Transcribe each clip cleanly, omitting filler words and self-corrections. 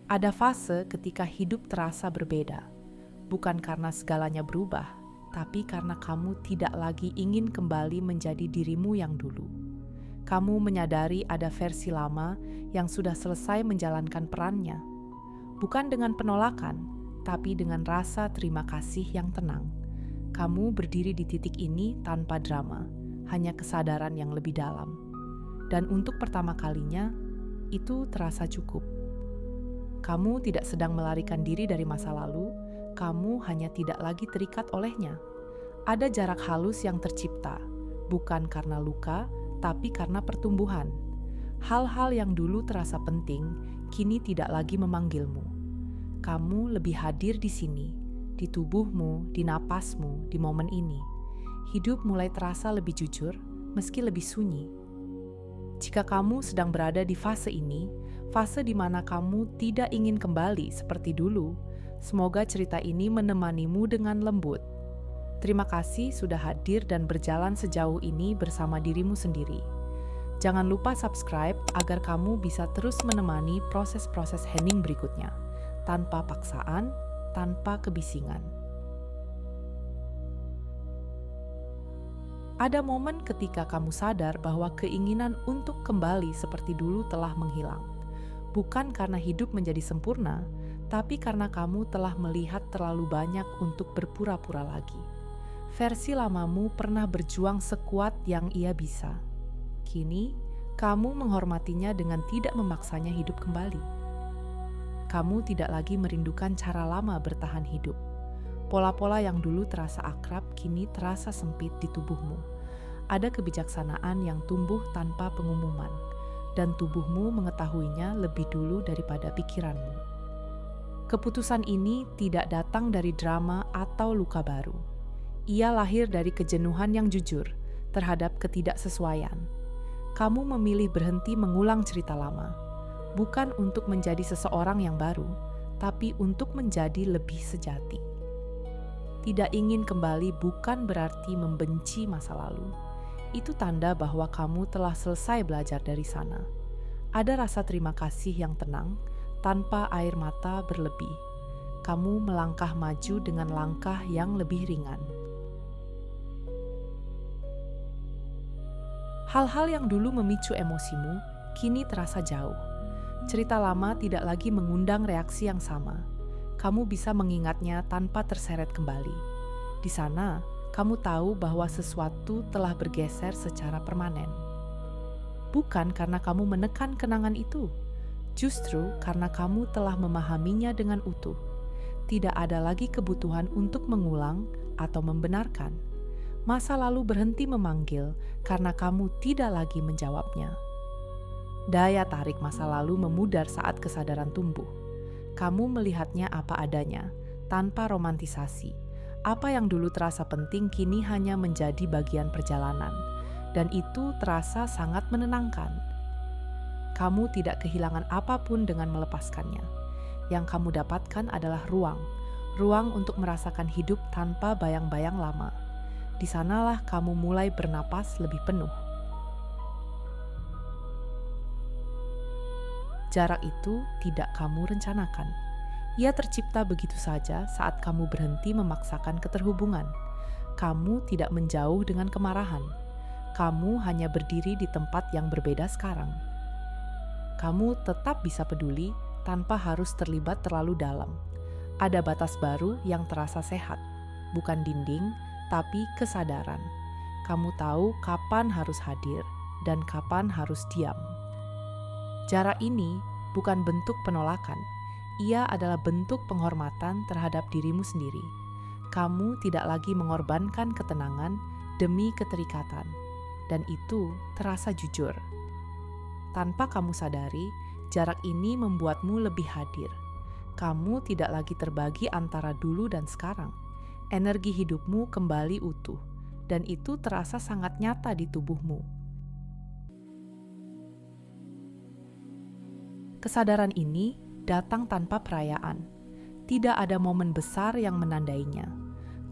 Ada fase ketika hidup terasa berbeda, bukan karena segalanya berubah, tapi karena kamu tidak lagi ingin kembali menjadi dirimu yang dulu. Kamu menyadari ada versi lama yang sudah selesai menjalankan perannya, bukan dengan penolakan, tapi dengan rasa terima kasih yang tenang. Kamu berdiri di titik ini tanpa drama, hanya kesadaran yang lebih dalam. Dan untuk pertama kalinya, itu terasa cukup. Kamu tidak sedang melarikan diri dari masa lalu, kamu hanya tidak lagi terikat olehnya. Ada jarak halus yang tercipta, bukan karena luka, tapi karena pertumbuhan. Hal-hal yang dulu terasa penting, kini tidak lagi memanggilmu. Kamu lebih hadir di sini, di tubuhmu, di napasmu, di momen ini. Hidup mulai terasa lebih jujur, meski lebih sunyi. Jika kamu sedang berada di fase ini, fase di mana kamu tidak ingin kembali seperti dulu, semoga cerita ini menemanimu dengan lembut. Terima kasih sudah hadir dan berjalan sejauh ini bersama dirimu sendiri. Jangan lupa subscribe agar kamu bisa terus menemani proses-proses healing berikutnya, tanpa paksaan, tanpa kebisingan. Ada momen ketika kamu sadar bahwa keinginan untuk kembali seperti dulu telah menghilang. Bukan karena hidup menjadi sempurna, tapi karena kamu telah melihat terlalu banyak untuk berpura-pura lagi. Versi lamamu pernah berjuang sekuat yang ia bisa. Kini, kamu menghormatinya dengan tidak memaksanya hidup kembali. Kamu tidak lagi merindukan cara lama bertahan hidup. Pola-pola yang dulu terasa akrab kini terasa sempit di tubuhmu. Ada kebijaksanaan yang tumbuh tanpa pengumuman, dan tubuhmu mengetahuinya lebih dulu daripada pikiranmu. Keputusan ini tidak datang dari drama atau luka baru. Ia lahir dari kejenuhan yang jujur terhadap ketidaksesuaian. Kamu memilih berhenti mengulang cerita lama, bukan untuk menjadi seseorang yang baru, tapi untuk menjadi lebih sejati. Tidak ingin kembali bukan berarti membenci masa lalu. Itu tanda bahwa kamu telah selesai belajar dari sana. Ada rasa terima kasih yang tenang, tanpa air mata berlebih. Kamu melangkah maju dengan langkah yang lebih ringan. Hal-hal yang dulu memicu emosimu, kini terasa jauh. Cerita lama tidak lagi mengundang reaksi yang sama. Kamu bisa mengingatnya tanpa terseret kembali. Di sana, kamu tahu bahwa sesuatu telah bergeser secara permanen. Bukan karena kamu menekan kenangan itu, justru karena kamu telah memahaminya dengan utuh. Tidak ada lagi kebutuhan untuk mengulang atau membenarkan. Masa lalu berhenti memanggil karena kamu tidak lagi menjawabnya. Daya tarik masa lalu memudar saat kesadaran tumbuh. Kamu melihatnya apa adanya, tanpa romantisasi. Apa yang dulu terasa penting kini hanya menjadi bagian perjalanan, dan itu terasa sangat menenangkan. Kamu tidak kehilangan apapun dengan melepaskannya. Yang kamu dapatkan adalah ruang untuk merasakan hidup tanpa bayang-bayang lama. Di sanalah kamu mulai bernapas lebih penuh. Jarak itu tidak kamu rencanakan. Ia tercipta begitu saja saat kamu berhenti memaksakan keterhubungan. Kamu tidak menjauh dengan kemarahan. Kamu hanya berdiri di tempat yang berbeda sekarang. Kamu tetap bisa peduli tanpa harus terlibat terlalu dalam. Ada batas baru yang terasa sehat, bukan dinding, tapi kesadaran. Kamu tahu kapan harus hadir dan kapan harus diam. Jarak ini bukan bentuk penolakan, ia adalah bentuk penghormatan terhadap dirimu sendiri. Kamu tidak lagi mengorbankan ketenangan demi keterikatan, dan itu terasa jujur. Tanpa kamu sadari, jarak ini membuatmu lebih hadir. Kamu tidak lagi terbagi antara dulu dan sekarang. Energi hidupmu kembali utuh, dan itu terasa sangat nyata di tubuhmu. Kesadaran ini datang tanpa perayaan. Tidak ada momen besar yang menandainya.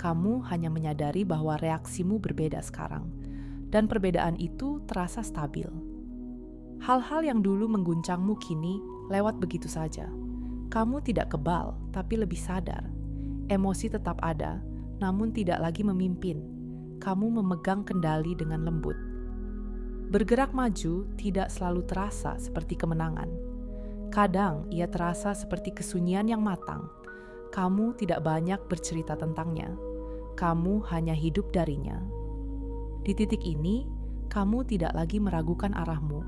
Kamu hanya menyadari bahwa reaksimu berbeda sekarang, dan perbedaan itu terasa stabil. Hal-hal yang dulu mengguncangmu kini lewat begitu saja. Kamu tidak kebal, tapi lebih sadar. Emosi tetap ada, namun tidak lagi memimpin. Kamu memegang kendali dengan lembut. Bergerak maju tidak selalu terasa seperti kemenangan. Kadang ia terasa seperti kesunyian yang matang. Kamu tidak banyak bercerita tentangnya. Kamu hanya hidup darinya. Di titik ini, kamu tidak lagi meragukan arahmu.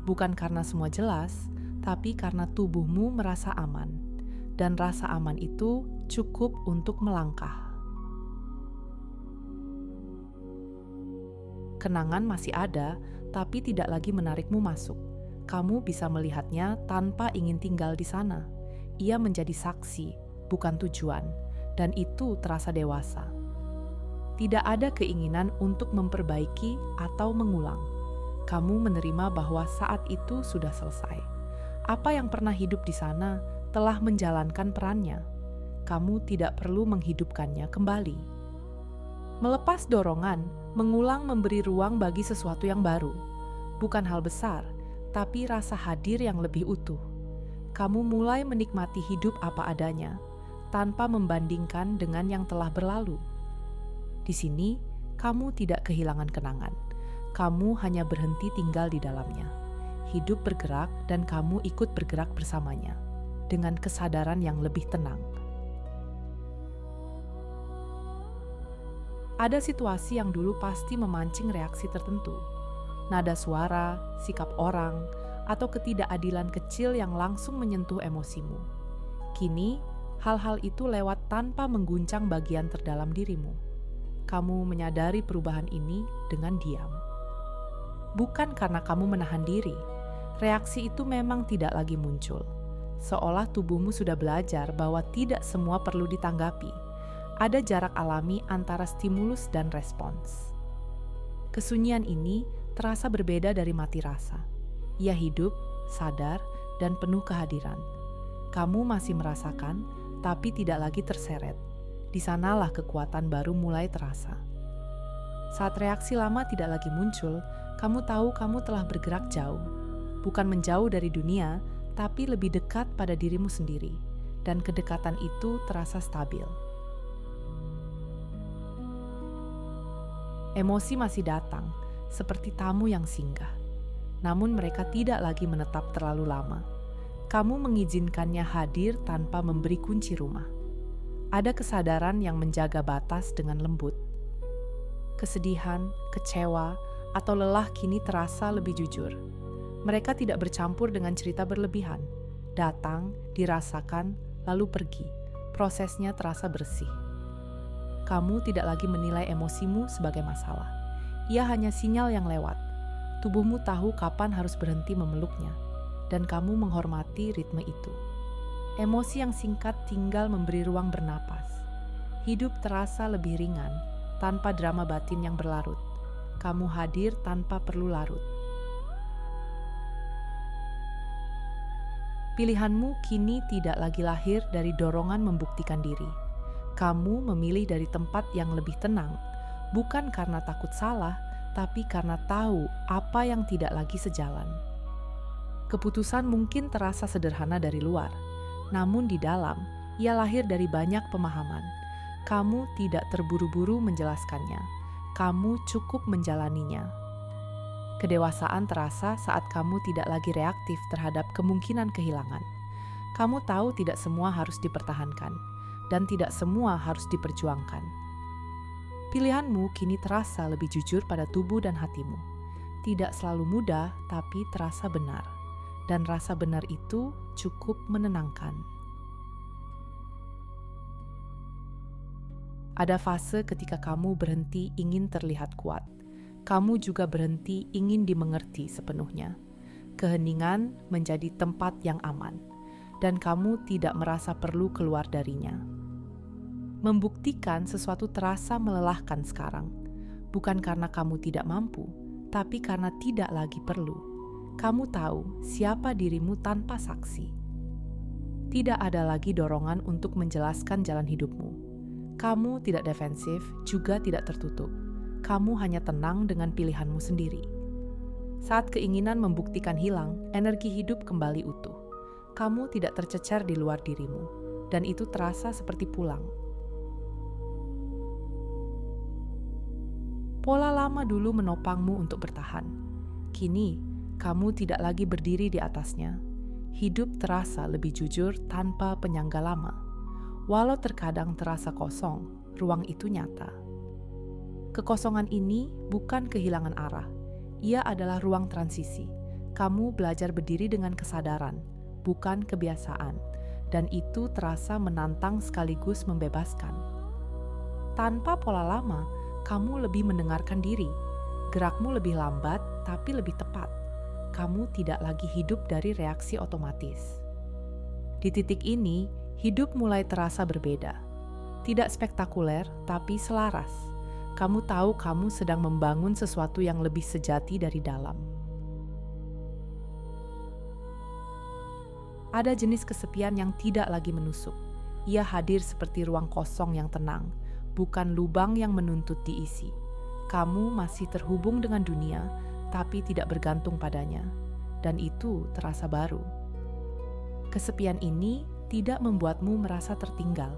Bukan karena semua jelas, tapi karena tubuhmu merasa aman. Dan rasa aman itu cukup untuk melangkah. Kenangan masih ada, tapi tidak lagi menarikmu masuk. Kamu bisa melihatnya tanpa ingin tinggal di sana. Ia menjadi saksi, bukan tujuan, dan itu terasa dewasa. Tidak ada keinginan untuk memperbaiki atau mengulang. Kamu menerima bahwa saat itu sudah selesai. Apa yang pernah hidup di sana telah menjalankan perannya. Kamu tidak perlu menghidupkannya kembali. Melepas dorongan, mengulang memberi ruang bagi sesuatu yang baru. Bukan hal besar, tapi rasa hadir yang lebih utuh. Kamu mulai menikmati hidup apa adanya, tanpa membandingkan dengan yang telah berlalu. Di sini, kamu tidak kehilangan kenangan. Kamu hanya berhenti tinggal di dalamnya. Hidup bergerak dan kamu ikut bergerak bersamanya, dengan kesadaran yang lebih tenang. Ada situasi yang dulu pasti memancing reaksi tertentu. Nada suara, sikap orang, atau ketidakadilan kecil yang langsung menyentuh emosimu. Kini, hal-hal itu lewat tanpa mengguncang bagian terdalam dirimu. Kamu menyadari perubahan ini dengan diam. Bukan karena kamu menahan diri, reaksi itu memang tidak lagi muncul. Seolah tubuhmu sudah belajar bahwa tidak semua perlu ditanggapi. Ada jarak alami antara stimulus dan respons. Kesunyian ini terasa berbeda dari mati rasa. Ia hidup, sadar, dan penuh kehadiran. Kamu masih merasakan, tapi tidak lagi terseret. Di sanalah kekuatan baru mulai terasa. Saat reaksi lama tidak lagi muncul, kamu tahu kamu telah bergerak jauh. Bukan menjauh dari dunia, tapi lebih dekat pada dirimu sendiri. Dan kedekatan itu terasa stabil. Emosi masih datang, seperti tamu yang singgah. Namun mereka tidak lagi menetap terlalu lama. Kamu mengizinkannya hadir tanpa memberi kunci rumah. Ada kesadaran yang menjaga batas dengan lembut. Kesedihan, kecewa, atau lelah kini terasa lebih jujur. Mereka tidak bercampur dengan cerita berlebihan. Datang, dirasakan, lalu pergi. Prosesnya terasa bersih. Kamu tidak lagi menilai emosimu sebagai masalah. Ia hanya sinyal yang lewat. Tubuhmu tahu kapan harus berhenti memeluknya, dan kamu menghormati ritme itu. Emosi yang singkat tinggal memberi ruang bernapas. Hidup terasa lebih ringan, tanpa drama batin yang berlarut. Kamu hadir tanpa perlu larut. Pilihanmu kini tidak lagi lahir dari dorongan membuktikan diri. Kamu memilih dari tempat yang lebih tenang, bukan karena takut salah, tapi karena tahu apa yang tidak lagi sejalan. Keputusan mungkin terasa sederhana dari luar, namun di dalam, ia lahir dari banyak pemahaman. Kamu tidak terburu-buru menjelaskannya, kamu cukup menjalaninya. Kedewasaan terasa saat kamu tidak lagi reaktif terhadap kemungkinan kehilangan. Kamu tahu tidak semua harus dipertahankan, dan tidak semua harus diperjuangkan. Pilihanmu kini terasa lebih jujur pada tubuh dan hatimu. Tidak selalu mudah, tapi terasa benar. Dan rasa benar itu cukup menenangkan. Ada fase ketika kamu berhenti ingin terlihat kuat. Kamu juga berhenti ingin dimengerti sepenuhnya. Keheningan menjadi tempat yang aman, dan kamu tidak merasa perlu keluar darinya. Membuktikan sesuatu terasa melelahkan sekarang, bukan karena kamu tidak mampu, tapi karena tidak lagi perlu. Kamu tahu siapa dirimu tanpa saksi. Tidak ada lagi dorongan untuk menjelaskan jalan hidupmu. Kamu tidak defensif, juga tidak tertutup. Kamu hanya tenang dengan pilihanmu sendiri. Saat keinginan membuktikan hilang, energi hidup kembali utuh. kamu tidak tercecer di luar dirimu, dan itu terasa seperti pulang. Pola lama dulu menopangmu untuk bertahan. Kini, kamu tidak lagi berdiri di atasnya. Hidup terasa lebih jujur tanpa penyangga lama. Walau terkadang terasa kosong, ruang itu nyata. Kekosongan ini bukan kehilangan arah. Ia adalah ruang transisi. Kamu belajar berdiri dengan kesadaran, bukan kebiasaan, dan itu terasa menantang sekaligus membebaskan. Tanpa pola lama, kamu lebih mendengarkan diri. Gerakmu lebih lambat, tapi lebih tepat. Kamu tidak lagi hidup dari reaksi otomatis. Di titik ini, hidup mulai terasa berbeda. Tidak spektakuler, tapi selaras. Kamu tahu kamu sedang membangun sesuatu yang lebih sejati dari dalam. Ada jenis kesepian yang tidak lagi menusuk. Ia hadir seperti ruang kosong yang tenang, bukan lubang yang menuntut diisi. Kamu masih terhubung dengan dunia, tapi tidak bergantung padanya. Dan itu terasa baru. Kesepian ini tidak membuatmu merasa tertinggal.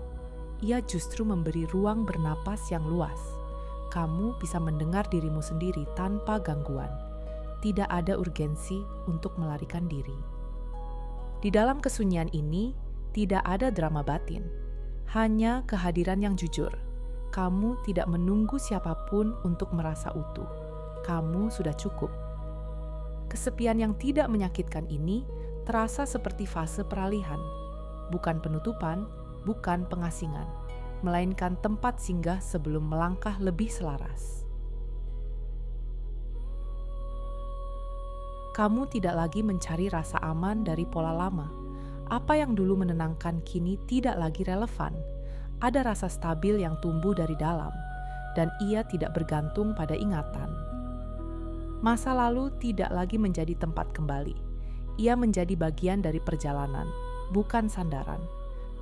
Ia justru memberi ruang bernapas yang luas. Kamu bisa mendengar dirimu sendiri tanpa gangguan. Tidak ada urgensi untuk melarikan diri. Di dalam kesunyian ini, tidak ada drama batin. Hanya kehadiran yang jujur. Kamu tidak menunggu siapapun untuk merasa utuh. Kamu sudah cukup. Kesepian yang tidak menyakitkan ini terasa seperti fase peralihan. Bukan penutupan, bukan pengasingan, melainkan tempat singgah sebelum melangkah lebih selaras. Kamu tidak lagi mencari rasa aman dari pola lama. Apa yang dulu menenangkan kini tidak lagi relevan. Ada rasa stabil yang tumbuh dari dalam, dan ia tidak bergantung pada ingatan. Masa lalu tidak lagi menjadi tempat kembali. Ia menjadi bagian dari perjalanan, bukan sandaran.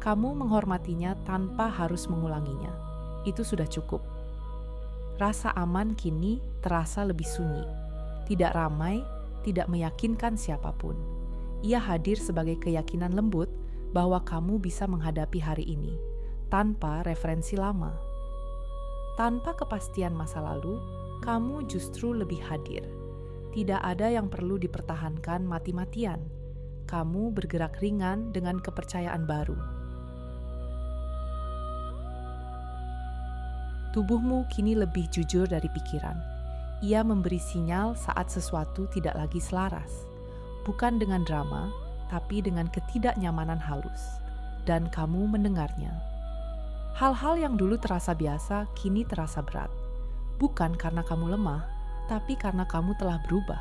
Kamu menghormatinya tanpa harus mengulanginya. Itu sudah cukup. Rasa aman kini terasa lebih sunyi. Tidak ramai, tidak meyakinkan siapapun. Ia hadir sebagai keyakinan lembut bahwa kamu bisa menghadapi hari ini tanpa referensi lama. Tanpa kepastian masa lalu, kamu justru lebih hadir. Tidak ada yang perlu dipertahankan mati-matian. Kamu bergerak ringan dengan kepercayaan baru. Tubuhmu kini lebih jujur dari pikiran. Ia memberi sinyal saat sesuatu tidak lagi selaras. Bukan dengan drama, tapi dengan ketidaknyamanan halus. Dan kamu mendengarnya. Hal-hal yang dulu terasa biasa, kini terasa berat. Bukan karena kamu lemah, tapi karena kamu telah berubah.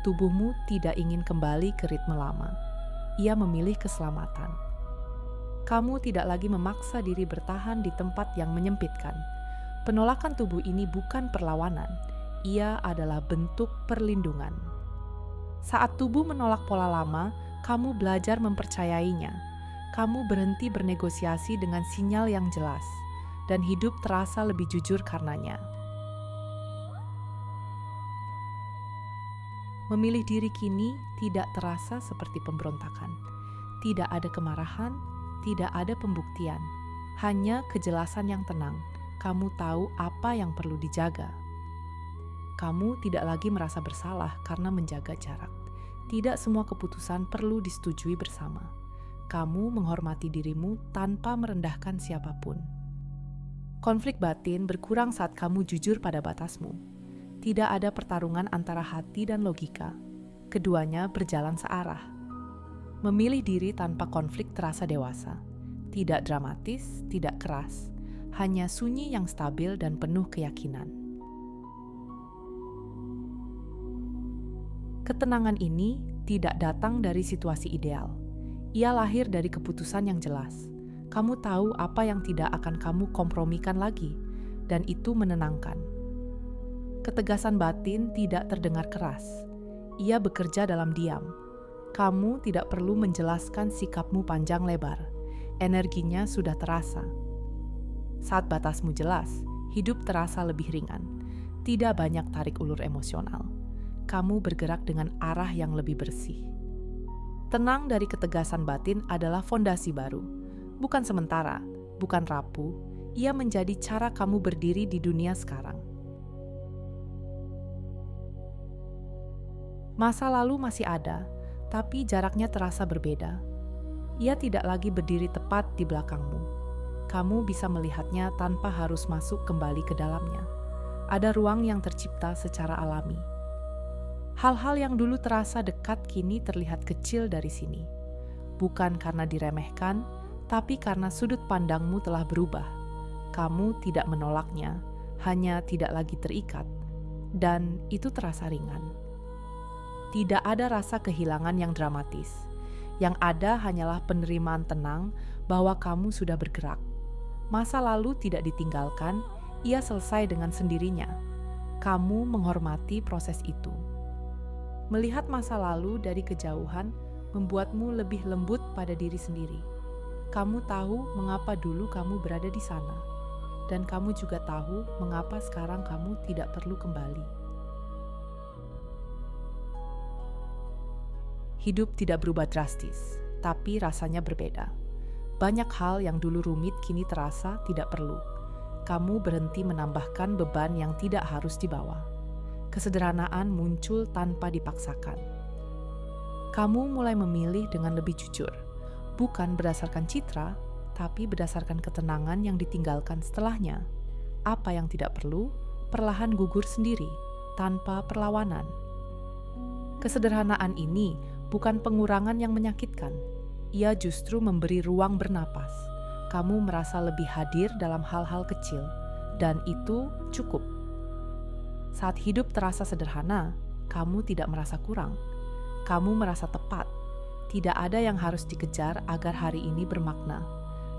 Tubuhmu tidak ingin kembali ke ritme lama. Ia memilih keselamatan. Kamu tidak lagi memaksa diri bertahan di tempat yang menyempitkan. Penolakan tubuh ini bukan perlawanan. Ia adalah bentuk perlindungan. Saat tubuh menolak pola lama, kamu belajar mempercayainya. Kamu berhenti bernegosiasi dengan sinyal yang jelas, dan hidup terasa lebih jujur karenanya. Memilih diri kini tidak terasa seperti pemberontakan. Tidak ada kemarahan, tidak ada pembuktian. Hanya kejelasan yang tenang. Kamu tahu apa yang perlu dijaga. Kamu tidak lagi merasa bersalah karena menjaga jarak. Tidak semua keputusan perlu disetujui bersama. Kamu menghormati dirimu tanpa merendahkan siapapun. Konflik batin berkurang saat kamu jujur pada batasmu. Tidak ada pertarungan antara hati dan logika. Keduanya berjalan searah. Memilih diri tanpa konflik terasa dewasa. Tidak dramatis, tidak keras. Hanya sunyi yang stabil dan penuh keyakinan. Ketenangan ini tidak datang dari situasi ideal. Ia lahir dari keputusan yang jelas. Kamu tahu apa yang tidak akan kamu kompromikan lagi, dan itu menenangkan. Ketegasan batin tidak terdengar keras. Ia bekerja dalam diam. Kamu tidak perlu menjelaskan sikapmu panjang lebar. Energinya sudah terasa. Saat batasmu jelas, hidup terasa lebih ringan. Tidak banyak tarik ulur emosional. Kamu bergerak dengan arah yang lebih bersih. Tenang dari ketegasan batin adalah fondasi baru. Bukan sementara, bukan rapuh, ia menjadi cara kamu berdiri di dunia sekarang. Masa lalu masih ada, tapi jaraknya terasa berbeda. Ia tidak lagi berdiri tepat di belakangmu. Kamu bisa melihatnya tanpa harus masuk kembali ke dalamnya. Ada ruang yang tercipta secara alami. Hal-hal yang dulu terasa dekat kini terlihat kecil dari sini. Bukan karena diremehkan, tapi karena sudut pandangmu telah berubah. Kamu tidak menolaknya, hanya tidak lagi terikat. Dan itu terasa ringan. Tidak ada rasa kehilangan yang dramatis. Yang ada hanyalah penerimaan tenang bahwa kamu sudah bergerak. Masa lalu tidak ditinggalkan, ia selesai dengan sendirinya. Kamu menghormati proses itu. Melihat masa lalu dari kejauhan membuatmu lebih lembut pada diri sendiri. Kamu tahu mengapa dulu kamu berada di sana. Dan kamu juga tahu mengapa sekarang kamu tidak perlu kembali. Hidup tidak berubah drastis, tapi rasanya berbeda. Banyak hal yang dulu rumit kini terasa tidak perlu. Kamu berhenti menambahkan beban yang tidak harus dibawa. Kesederhanaan muncul tanpa dipaksakan. Kamu mulai memilih dengan lebih jujur, bukan berdasarkan citra, tapi berdasarkan ketenangan yang ditinggalkan setelahnya. Apa yang tidak perlu, perlahan gugur sendiri, tanpa perlawanan. Kesederhanaan ini bukan pengurangan yang menyakitkan. Ia justru memberi ruang bernapas. Kamu merasa lebih hadir dalam hal-hal kecil, dan itu cukup. Saat hidup terasa sederhana, kamu tidak merasa kurang. Kamu merasa tepat. Tidak ada yang harus dikejar agar hari ini bermakna.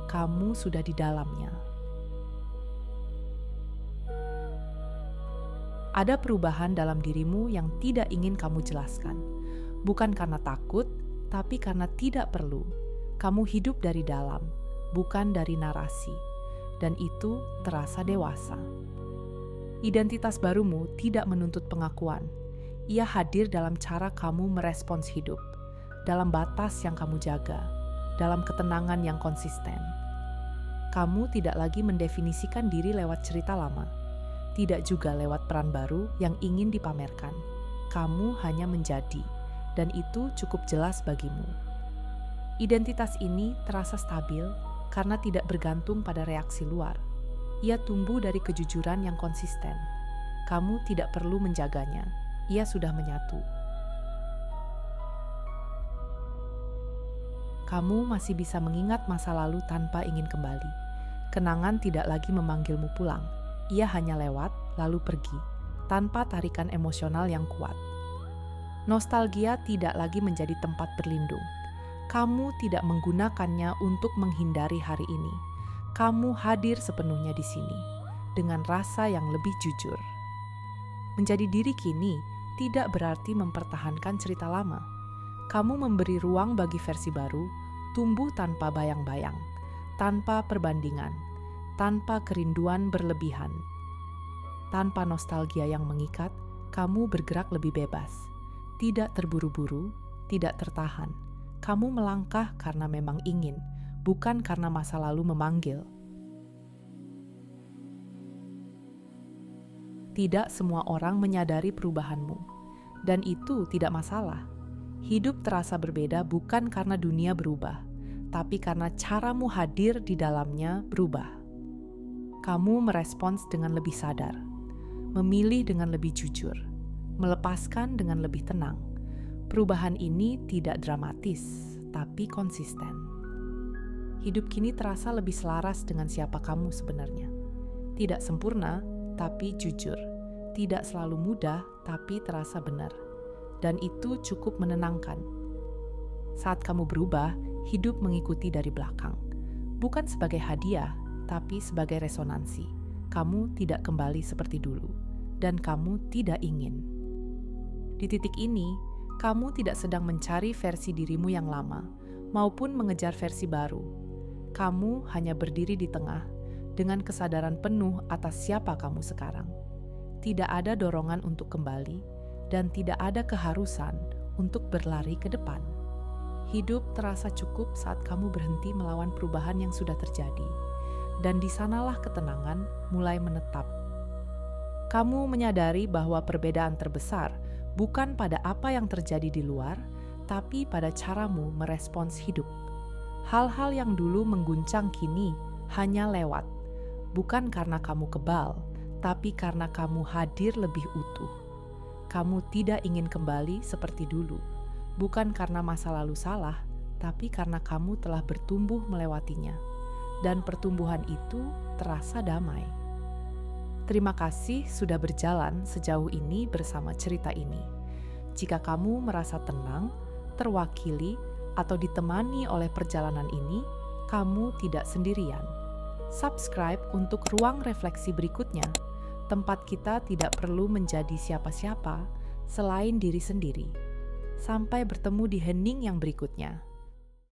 Kamu sudah di dalamnya. Ada perubahan dalam dirimu yang tidak ingin kamu jelaskan. Bukan karena takut, tapi karena tidak perlu. Kamu hidup dari dalam, bukan dari narasi. Dan itu terasa dewasa. Identitas barumu tidak menuntut pengakuan. Ia hadir dalam cara kamu merespons hidup, dalam batas yang kamu jaga, dalam ketenangan yang konsisten. Kamu tidak lagi mendefinisikan diri lewat cerita lama, tidak juga lewat peran baru yang ingin dipamerkan. Kamu hanya menjadi. Dan itu cukup jelas bagimu. Identitas ini terasa stabil karena tidak bergantung pada reaksi luar. Ia tumbuh dari kejujuran yang konsisten. Kamu tidak perlu menjaganya, ia sudah menyatu. Kamu masih bisa mengingat masa lalu tanpa ingin kembali. Kenangan tidak lagi memanggilmu pulang. Ia hanya lewat, lalu pergi, tanpa tarikan emosional yang kuat. Nostalgia tidak lagi menjadi tempat berlindung. Kamu tidak menggunakannya untuk menghindari hari ini. Kamu hadir sepenuhnya di sini, dengan rasa yang lebih jujur. Menjadi diri kini tidak berarti mempertahankan cerita lama. Kamu memberi ruang bagi versi baru, tumbuh tanpa bayang-bayang, tanpa perbandingan, tanpa kerinduan berlebihan. Tanpa nostalgia yang mengikat, kamu bergerak lebih bebas. Tidak terburu-buru, tidak tertahan. Kamu melangkah karena memang ingin, bukan karena masa lalu memanggil. Tidak semua orang menyadari perubahanmu, dan itu tidak masalah. Hidup terasa berbeda bukan karena dunia berubah, tapi karena caramu hadir di dalamnya berubah. Kamu merespons dengan lebih sadar, memilih dengan lebih jujur, melepaskan dengan lebih tenang. Perubahan ini tidak dramatis, tapi konsisten. Hidup kini terasa lebih selaras dengan siapa kamu sebenarnya. Tidak sempurna, tapi jujur. Tidak selalu mudah, tapi terasa benar. Dan itu cukup menenangkan. Saat kamu berubah, hidup mengikuti dari belakang. Bukan sebagai hadiah, tapi sebagai resonansi. Kamu tidak kembali seperti dulu, dan kamu tidak ingin. Di titik ini, kamu tidak sedang mencari versi dirimu yang lama, maupun mengejar versi baru. Kamu hanya berdiri di tengah, dengan kesadaran penuh atas siapa kamu sekarang. Tidak ada dorongan untuk kembali, dan tidak ada keharusan untuk berlari ke depan. Hidup terasa cukup saat kamu berhenti melawan perubahan yang sudah terjadi, dan di sanalah ketenangan mulai menetap. Kamu menyadari bahwa perbedaan terbesar bukan pada apa yang terjadi di luar, tapi pada caramu merespons hidup. Hal-hal yang dulu mengguncang kini hanya lewat, bukan karena kamu kebal, tapi karena kamu hadir lebih utuh. Kamu tidak ingin kembali seperti dulu, bukan karena masa lalu salah, tapi karena kamu telah bertumbuh melewatinya, dan pertumbuhan itu terasa damai. Terima kasih sudah berjalan sejauh ini bersama cerita ini. Jika kamu merasa tenang, terwakili, atau ditemani oleh perjalanan ini, kamu tidak sendirian. Subscribe untuk ruang refleksi berikutnya. Tempat kita tidak perlu menjadi siapa-siapa selain diri sendiri. Sampai bertemu di hening yang berikutnya.